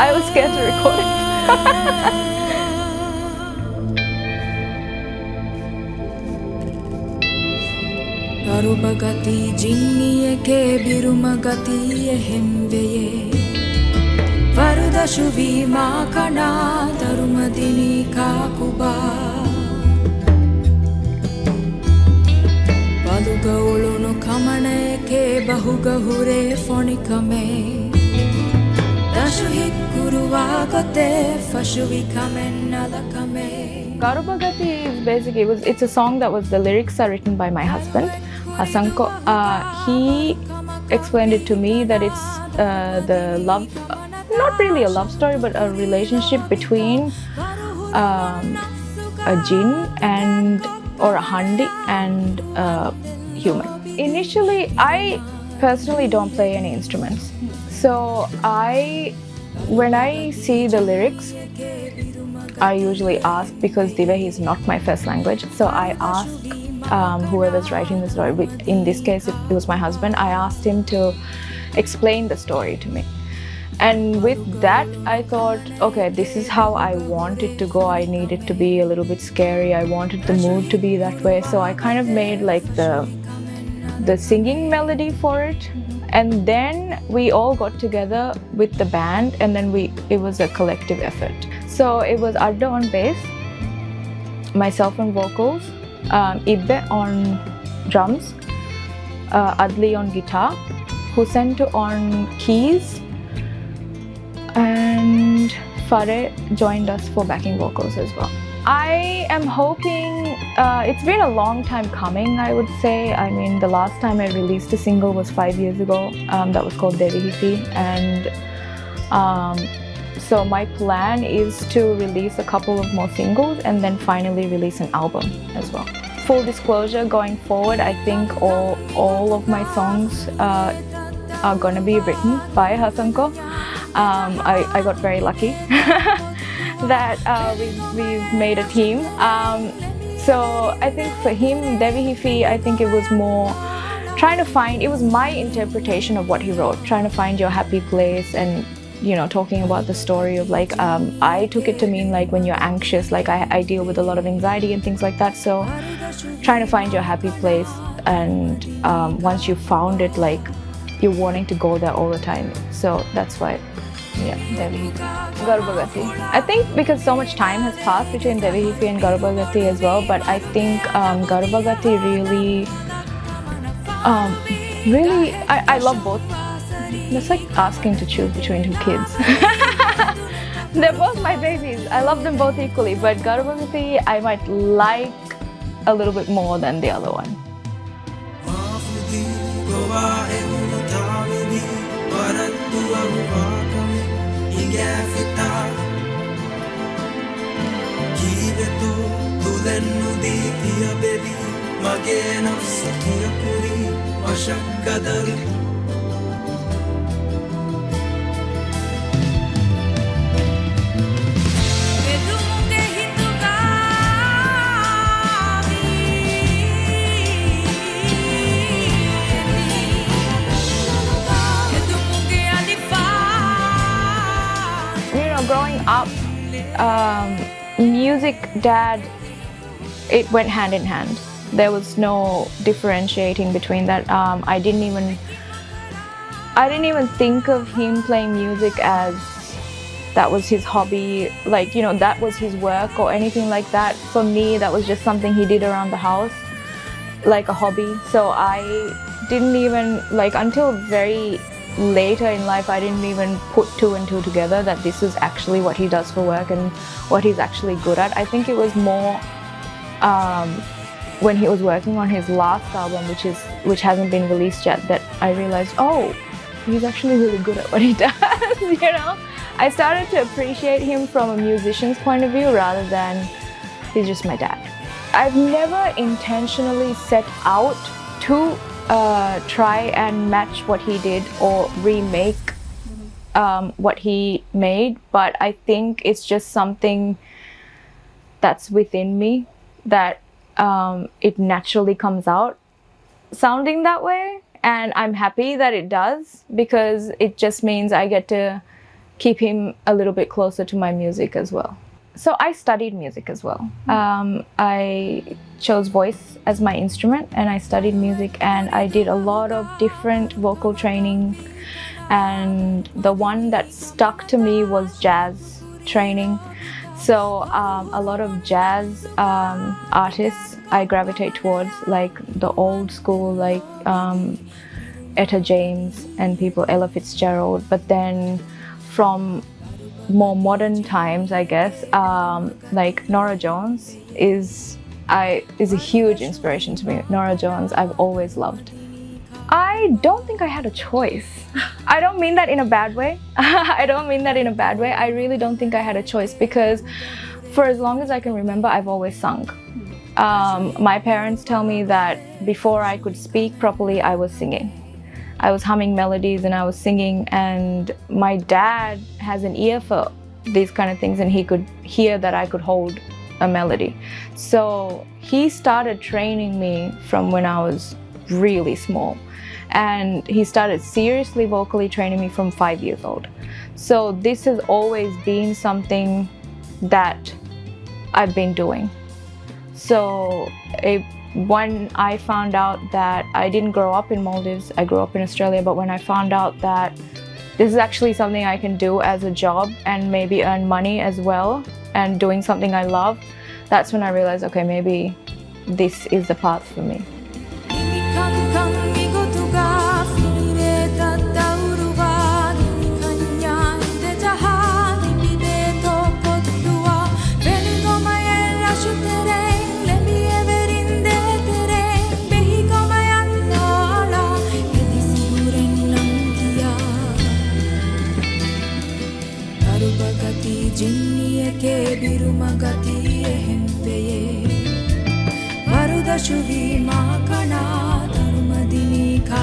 I was scared to record it. Garubagathee jinniyeke birumagathee hemveye Varudashu vima kana darumadini kakuba Baluga ulunu kamaneke bahuga hure fonikame Dashu hikkuruwa gote fashuvi kamen alakame Garubagathee is basically, it's a song that the lyrics are written by my husband, Hassanko. He explained it to me that it's the love, not really a love story, but a relationship between a jinn or a handi and a human. Initially, I personally don't play any instruments. So when I see the lyrics, I usually ask, because Divehi is not my first language, so I ask whoever's writing the story, in this case it was my husband, I asked him to explain the story to me. And with that, I thought, okay, this is how I want it to go. I need it to be a little bit scary. I wanted the mood to be that way. So I kind of made like the singing melody for it. And then we all got together with the band, and then it was a collective effort. So it was Adda on bass, myself on vocals, Ibbe on drums, Adli on guitar, Husentu on keys, and Fare joined us for backing vocals as well. I am hoping, it's been a long time coming, I would say. I mean, the last time I released a single was 5 years ago. That was called Devihithi. And so my plan is to release a couple of more singles and then finally release an album as well. Full disclosure, going forward, I think all of my songs are going to be written by Hassanko. I got very lucky that we've made a team. So I think for him, Devihithi, I think it was more trying to find, it was my interpretation of what he wrote, trying to find your happy place, and you know, talking about the story of like, I took it to mean like when you're anxious, like I deal with a lot of anxiety and things like that. So trying to find your happy place, and once you found it, like you're wanting to go there all the time. So that's why, yeah, Devihithi. Garubagathee. I think because so much time has passed between Devihithi and Garubagathee as well, but I think Garubagathee really, I love both. It's like asking to choose between two kids. They're both my babies. I love them both equally, but Garubagathee I might like a little bit more than the other one. Growing up, music, dad, it went hand in hand. There was no differentiating between that. I didn't even think of him playing music as that was his hobby, like, you know, that was his work or anything like that. For me, that was just something he did around the house, like a hobby. So I didn't even, like, until very later in life, I didn't even put two and two together that this is actually what he does for work and what he's actually good at. I think it was more when he was working on his last album, which hasn't been released yet, that I realized, oh, he's actually really good at what he does. You know, I started to appreciate him from a musician's point of view rather than he's just my dad. I've never intentionally set out to try and match what he did or remake what he made, but I think it's just something that's within me that it naturally comes out sounding that way, and I'm happy that it does, because it just means I get to keep him a little bit closer to my music as well. So I studied music as well. I chose voice as my instrument, and I studied music, and I did a lot of different vocal training, and the one that stuck to me was jazz training. So a lot of jazz artists I gravitate towards, like the old school, like Etta James and people, Ella Fitzgerald. But then from more modern times, I guess, like Norah Jones is a huge inspiration to me. Norah Jones, I've always loved. I don't think I had a choice. I don't mean that in a bad way. I don't mean that in a bad way. I really don't think I had a choice, because for as long as I can remember, I've always sung. My parents tell me that before I could speak properly, I was singing. I was humming melodies and I was singing, and my dad has an ear for these kind of things, and he could hear that I could hold a melody. So he started training me from when I was really small, and he started seriously vocally training me from 5 years old. So this has always been something that I've been doing. So when I found out that I didn't grow up in Maldives, I grew up in Australia, but when I found out that this is actually something I can do as a job and maybe earn money as well, and doing something I love, that's when I realized, okay, maybe this is the path for me. Garubagathee jinniye ke birumagathi ehempeye Varuda shuvi ma kana dharumadini ka